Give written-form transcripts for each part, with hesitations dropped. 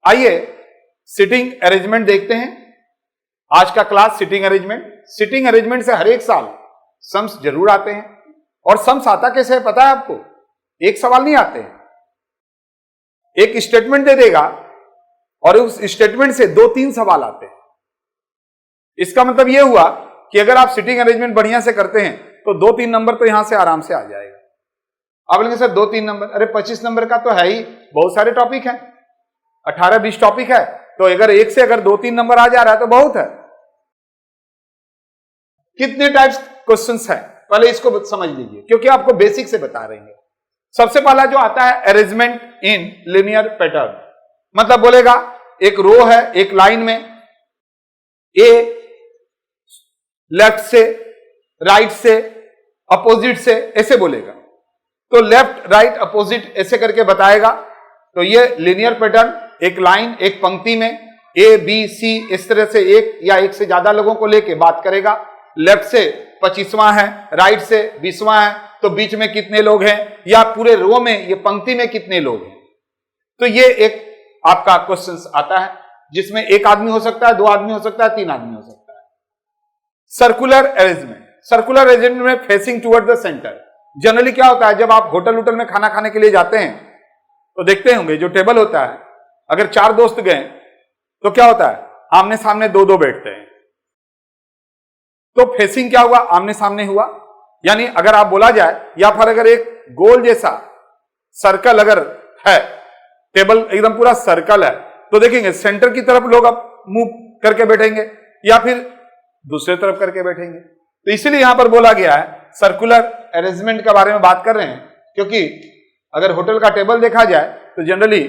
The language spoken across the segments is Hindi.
आइए सिटिंग अरेंजमेंट देखते हैं। आज का class sitting arrangement. Sitting arrangement से हर एक साल सम्स जरूर आते हैं। और सम्स आता कैसे है पता है आपको? एक सवाल नहीं आते हैं, एक स्टेटमेंट दे देगा और उस स्टेटमेंट से 2-3 सवाल आते हैं। इसका मतलब यह हुआ कि अगर आप सिटिंग अरेंजमेंट बढ़िया से करते हैं तो 2-3 नंबर तो यहां से आराम से आ जाएगा। आप बोलेंगे सर 2-3 नंबर, अरे 25 नंबर का तो है ही, बहुत सारे टॉपिक हैं, 18-20 टॉपिक है, तो अगर एक से अगर 2-3 नंबर आ जा रहा है तो बहुत है। कितने टाइप्स क्वेश्चंस हैं पहले इसको समझ लीजिए, क्योंकि आपको बेसिक से बता रहे हैं। सबसे पहला जो आता है अरेंजमेंट इन लिनियर पैटर्न, मतलब बोलेगा एक रो है, एक लाइन में ए लेफ्ट से, राइट से, अपोजिट से, ऐसे बोलेगा। तो लेफ्ट राइट अपोजिट ऐसे करके बताएगा। तो ये लिनियर पैटर्न, एक लाइन एक पंक्ति में ए बी सी इस तरह से एक या एक से ज्यादा लोगों को लेके बात करेगा। लेफ्ट से 25वां है, राइट से 20वां है, तो बीच में कितने लोग हैं, या पूरे रो में ये पंक्ति में कितने लोग हैं। तो ये एक आपका क्वेश्चन आता है जिसमें एक आदमी हो सकता है, 2 आदमी हो सकता है, 3 आदमी हो सकता है। सर्कुलर अरेंजमेंट, सर्कुलर अरेंजमेंट में facing toward the centre. Generally क्या होता है, जब आप होटल में खाना खाने के लिए जाते हैं तो देखते होंगे जो टेबल होता है, अगर 4 दोस्त गए तो क्या होता है, आमने सामने 2-2 बैठते हैं। तो फेसिंग क्या हुआ, आमने सामने हुआ। यानी अगर आप बोला जाए, या फिर अगर एक गोल जैसा सर्कल अगर है, टेबल एकदम पूरा सर्कल है, तो देखेंगे सेंटर की तरफ लोग अब मुंह करके बैठेंगे या फिर दूसरे तरफ करके बैठेंगे। तो इसलिए यहां पर बोला गया है सर्कुलर अरेंजमेंट के बारे में बात कर रहे हैं, क्योंकि अगर होटल का टेबल देखा जाए तो जनरली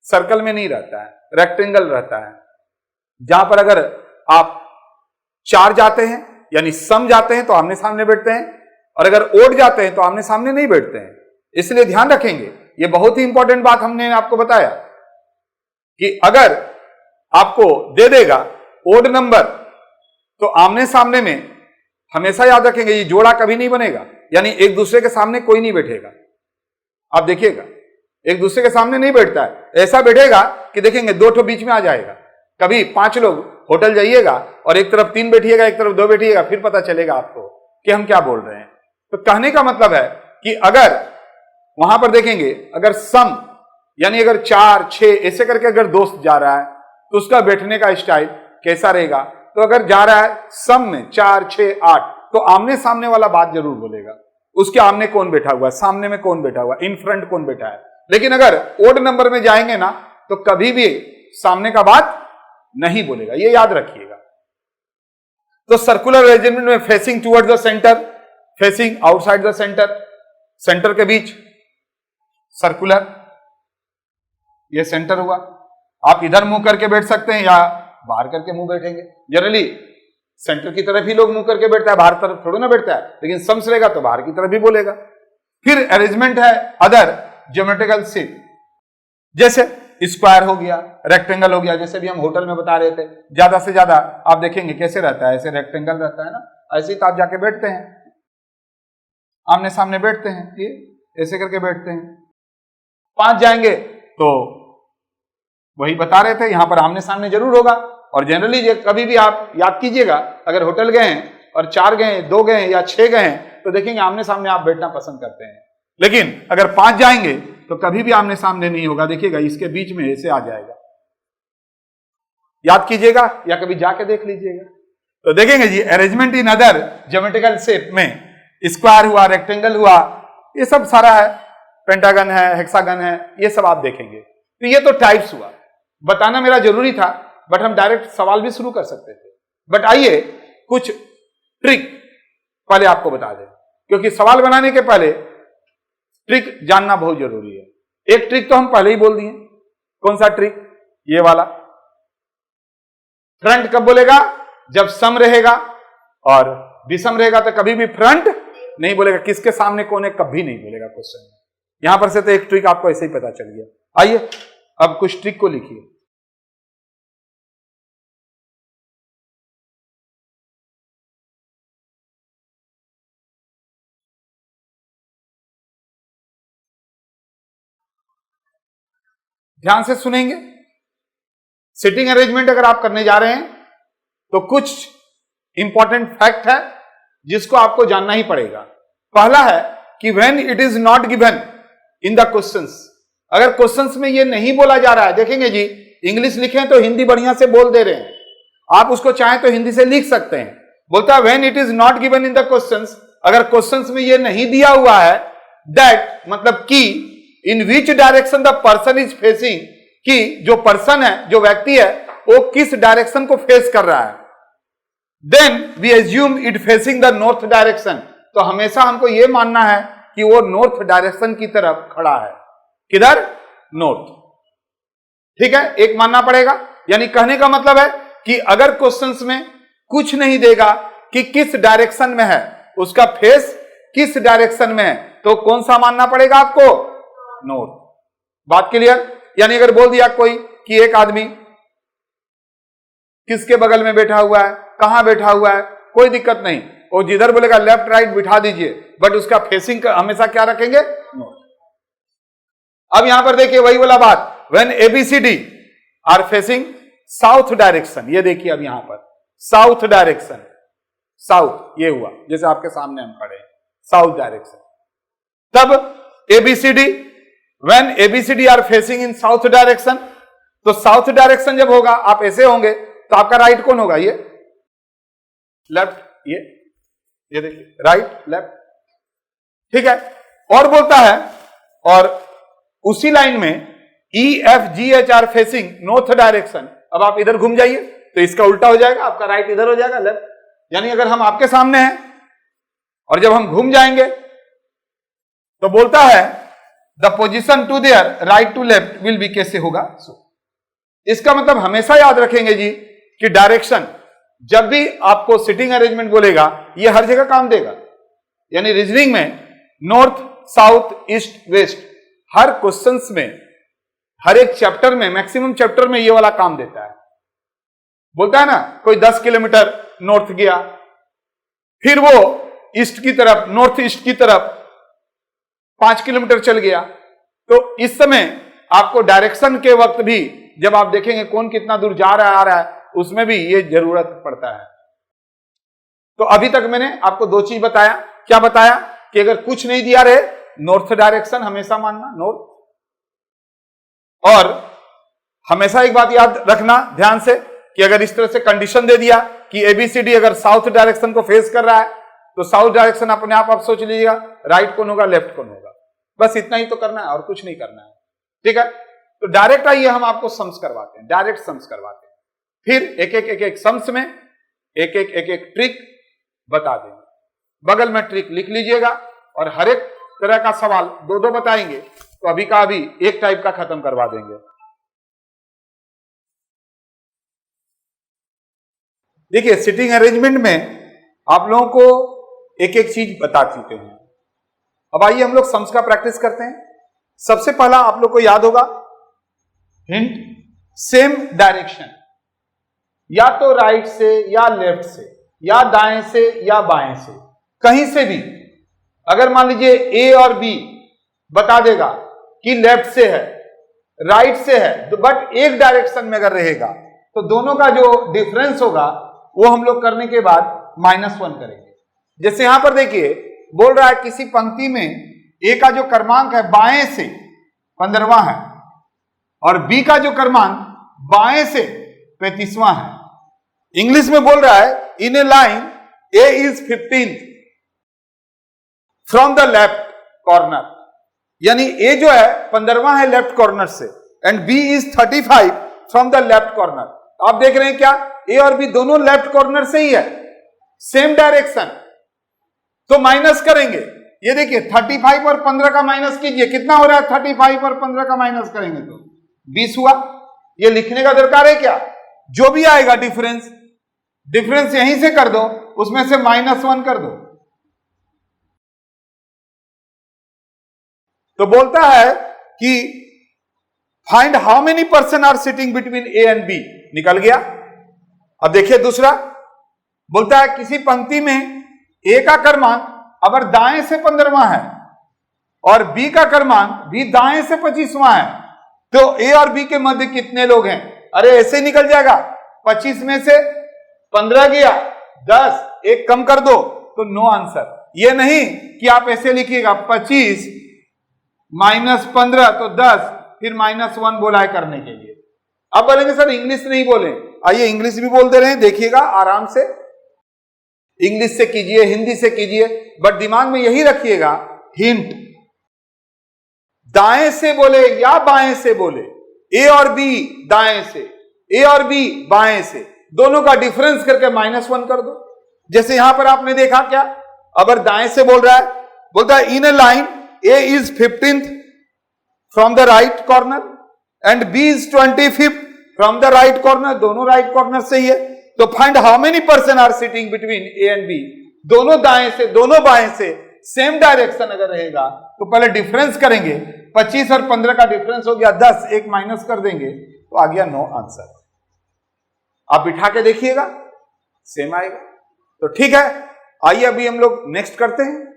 सर्कल में नहीं रहता है, रेक्टेंगल रहता है। जहां पर अगर आप 4 जाते हैं यानी सम जाते हैं तो आमने सामने बैठते हैं, और अगर ओड जाते हैं तो आमने सामने नहीं बैठते हैं। इसलिए ध्यान रखेंगे, ये बहुत ही इंपॉर्टेंट बात हमने आपको बताया कि अगर आपको दे देगा ओड नंबर तो आमने सामने में हमेशा याद रखेंगे ये जोड़ा कभी नहीं बनेगा, यानी एक दूसरे के सामने कोई नहीं बैठेगा। आप देखिएगा एक दूसरे के सामने नहीं बैठता है, ऐसा बैठेगा कि देखेंगे 2 ठो बीच में आ जाएगा। कभी 5 लोग होटल जाइएगा और एक तरफ 3 बैठिएगा, एक तरफ 2 बैठिएगा, फिर पता चलेगा आपको कि हम क्या बोल रहे हैं। तो कहने का मतलब है कि अगर वहां पर देखेंगे, अगर सम यानी अगर 4-6 ऐसे करके अगर दोस्त जा रहा है तो उसका बैठने का स्टाइल कैसा रहेगा। तो अगर जा रहा है सम में 4-6-8 तो आमने सामने वाला बात जरूर बोलेगा, उसके आमने कौन बैठा हुआ है, सामने में कौन बैठा हुआ है, इन फ्रंट कौन बैठा है। लेकिन अगर ओड नंबर में जाएंगे ना तो कभी भी सामने का बात नहीं बोलेगा, ये याद रखिएगा। तो सर्कुलर अरेंजमेंट में facing towards the centre, facing outside the centre, centre के बीच सर्कुलर, ये सेंटर हुआ। आप इधर मुंह करके बैठ सकते हैं या बाहर करके मुंह बैठेंगे। जनरली सेंटर की तरफ ही लोग मुंह करके बैठता है, बाहर तरफ थोड़ी ना बैठता है, लेकिन सम्स रहेगा तो बाहर की तरफ भी बोलेगा। फिर अरेंजमेंट है अदर ज्योमेट्रिकल शेप, जैसे स्क्वायर हो गया, रेक्टेंगल हो गया, जैसे भी हम होटल में बता रहे थे। ज्यादा से ज्यादा आप देखेंगे कैसे रहता है, ऐसे रेक्टेंगल रहता है ना, ऐसे ही तो आप जाके बैठते हैं, आमने सामने बैठते हैं, ये ऐसे करके बैठते हैं। 5 जाएंगे तो वही बता रहे थे, यहां पर आमने सामने जरूर होगा। और जनरली कभी भी आप याद कीजिएगा, अगर होटल गए हैं और 4 गए, 2 गए या 6 गए तो देखेंगे आमने सामने आप बैठना पसंद करते हैं। लेकिन अगर 5 जाएंगे तो कभी भी आमने सामने नहीं होगा, देखिएगा इसके बीच में ऐसे आ जाएगा। याद कीजिएगा या कभी जाके देख लीजिएगा तो देखेंगे जी arrangement in other geometrical shape में स्क्वायर हुआ, रेक्टेंगल हुआ, ये सब सारा है, पेंटागन है, हेक्सागन है, ये सब आप देखेंगे। तो ये तो टाइप्स हुआ, बताना मेरा जरूरी था, बट हम डायरेक्ट सवाल भी शुरू कर सकते थे। बट आइए कुछ ट्रिक पहले आपको बता दें, क्योंकि सवाल बनाने के पहले ट्रिक जानना बहुत जरूरी है। एक ट्रिक तो हम पहले ही बोल दिए, कौन सा ट्रिक, ये वाला। फ्रंट कब बोलेगा, जब सम रहेगा, और विषम रहेगा तो कभी भी फ्रंट नहीं बोलेगा। किसके सामने कौन है कभी नहीं बोलेगा क्वेश्चन में। यहां पर से तो एक ट्रिक आपको ऐसे ही पता चल गया। आइए अब कुछ ट्रिक को लिखिए। ध्यान से सुनेंगे सिटिंग अरेंजमेंट अगर आप करने जा रहे हैं तो कुछ इंपॉर्टेंट फैक्ट है जिसको आपको जानना ही पड़ेगा। पहला है कि when it is not given in the questions, अगर क्वेश्चंस में ये नहीं बोला जा रहा है, देखेंगे जी इंग्लिश लिखें तो हिंदी बढ़िया से बोल दे रहे हैं, आप उसको चाहें तो हिंदी से लिख सकते हैं। बोलता है when it is not given in the questions, अगर क्वेश्चंस में ये नहीं दिया हुआ है दैट मतलब कि in which direction the person is facing, कि जो पर्सन है, जो व्यक्ति है, वो किस डायरेक्शन को फेस कर रहा है, then we assume it facing the north direction, तो हमेशा हमको यह मानना है कि वो नॉर्थ डायरेक्शन की तरफ खड़ा है। किधर? नॉर्थ। ठीक है, एक मानना पड़ेगा। यानी कहने का मतलब है कि अगर क्वेश्चंस में कुछ नहीं देगा कि किस डायरेक्शन में है, उसका फेस किस डायरेक्शन में है, तो कौन सा मानना पड़ेगा आपको? नॉर्थ। बात क्लियर? यानी अगर बोल दिया कोई कि एक आदमी किसके बगल में बैठा हुआ है, कहां बैठा हुआ है, कोई दिक्कत नहीं, वो जिधर बोलेगा लेफ्ट राइट बिठा दीजिए, बट उसका फेसिंग हमेशा क्या रखेंगे? नॉर्थ। अब यहां पर देखिए वही वाला बात, when ABCD are facing south direction, ये देखिए अब यहां पर साउथ डायरेक्शन, साउथ ये हुआ जैसे आपके सामने हम खड़े हैं, साउथ डायरेक्शन, तब ABCD when ABCD are facing in south direction, तो साउथ डायरेक्शन जब होगा, आप ऐसे होंगे तो आपका राइट कौन होगा? ये लेफ्ट, ये देखिए राइट लेफ्ट। ठीक है, और बोलता है और उसी लाइन में EFGH are facing north direction, अब आप इधर घूम जाइए तो इसका उल्टा हो जाएगा, आपका राइट इधर हो जाएगा लेफ्ट। यानी अगर हम आपके सामने हैं और जब हम घूम जाएंगे तो बोलता है the position to their right to left will be, कैसे होगा? इसका मतलब हमेशा याद रखेंगे जी कि डायरेक्शन जब भी आपको सिटिंग अरेंजमेंट बोलेगा ये हर जगह काम देगा। यानी रीजनिंग में नॉर्थ साउथ ईस्ट वेस्ट हर क्वेश्चंस में, हर एक चैप्टर में, मैक्सिमम चैप्टर में ये वाला काम देता है। बोलता है ना कोई 10 किलोमीटर नॉर्थ गया, फिर वो ईस्ट की तरफ, नॉर्थ ईस्ट की तरफ 5 किलोमीटर चल गया, तो इस समय आपको डायरेक्शन के वक्त भी जब आप देखेंगे कौन कितना दूर जा रहा है आ रहा है, उसमें भी ये जरूरत पड़ता है। तो अभी तक मैंने आपको 2 चीज बताया। क्या बताया? कि अगर कुछ नहीं दिया रहे, नॉर्थ डायरेक्शन हमेशा मानना, नॉर्थ। और हमेशा एक बात याद रखना ध्यान से कि अगर इस तरह से कंडीशन दे दिया कि एबीसीडी अगर साउथ डायरेक्शन को फेस कर रहा है, तो साउथ डायरेक्शन अपने आप सोच लीजिएगा राइट कौन होगा, लेफ्ट कौन होगा। बस इतना ही तो करना है और कुछ नहीं करना है। ठीक है, तो डायरेक्ट आइए हम आपको सम्स करवाते हैं, डायरेक्ट सम्स करवाते हैं, फिर एक एक सम्स में एक एक ट्रिक बता देंगे। बगल में ट्रिक लिख लीजिएगा और हर एक तरह का सवाल 2-2 बताएंगे, तो अभी का अभी एक टाइप का खत्म करवा देंगे। देखिए सिटिंग अरेंजमेंट में आप लोगों को एक एक चीज बता चुके हैं। अब आइए हम लोग सम्स का प्रैक्टिस करते हैं। सबसे पहला आप लोग को याद होगा हिंट, सेम डायरेक्शन, या तो राइट से या लेफ्ट से या दाएं से या बाएं से, कहीं से भी अगर मान लीजिए ए और बी बता देगा कि लेफ्ट से है, राइट से है, बट एक डायरेक्शन में अगर रहेगा तो दोनों का जो डिफरेंस होगा वो हम लोग करने के बाद -1 करेंगे। जैसे यहां पर देखिए बोल रहा है किसी पंक्ति में ए का जो क्रमांक है बाएं से 15वां है और बी का जो क्रमांक बाएं से 35वां है। इंग्लिश में बोल रहा है in a line A is 15 from the left corner, यानी ए जो है 15वां है लेफ्ट कॉर्नर से and B is 35 from the left corner. आप देख रहे हैं क्या, ए और बी दोनों लेफ्ट कॉर्नर से ही है, सेम डायरेक्शन, तो माइनस करेंगे। ये देखिए 35 और 15 का माइनस कीजिए, कितना हो रहा है? 35 और 15 का माइनस करेंगे तो 20 हुआ। ये लिखने का दरकार है क्या? जो भी आएगा डिफरेंस यहीं से कर दो, उसमें से -1 कर दो। तो बोलता है कि find how many person are sitting between A and B, निकल गया। अब देखिए दूसरा बोलता है किसी पंक्ति में ए का क्रमांक अगर दाएं से 15वां है और बी का क्रमांक भी दाएं से 25वां है, तो ए और बी के मध्य कितने लोग हैं? अरे ऐसे निकल जाएगा, 25 में से 15 गया, 10, एक कम कर दो तो नो आंसर। ये नहीं कि आप ऐसे लिखिएगा 25 माइनस 15 तो 10, फिर -1 बोला है करने के लिए। अब बोलेंगे सर इंग्लिश नहीं बोले, आइए इंग्लिश भी बोल दे रहे हैं, देखिएगा आराम से, इंग्लिश से कीजिए, हिंदी से कीजिए, बट दिमाग में यही रखिएगा हिंट, दाएं से बोले या बाएं से बोले, ए और बी दाएं से, ए और बी बाएं से, दोनों का डिफरेंस करके -1 कर दो। जैसे यहां पर आपने देखा क्या, अगर दाएं से बोल रहा है, बोलता है in a line A is 15th from the right corner and B is 25th from the right corner, दोनों राइट कॉर्नर से ही है, तो find how many person are sitting between A and B. दोनों दाएं से दोनों बाएं से सेम डायरेक्शन अगर रहेगा तो पहले डिफरेंस करेंगे, 25 और 15 का डिफरेंस हो गया 10, एक माइनस कर देंगे तो आ गया नो आंसर। आप बिठा के देखिएगा सेम आएगा। तो ठीक है, आइए अभी हम लोग नेक्स्ट करते हैं।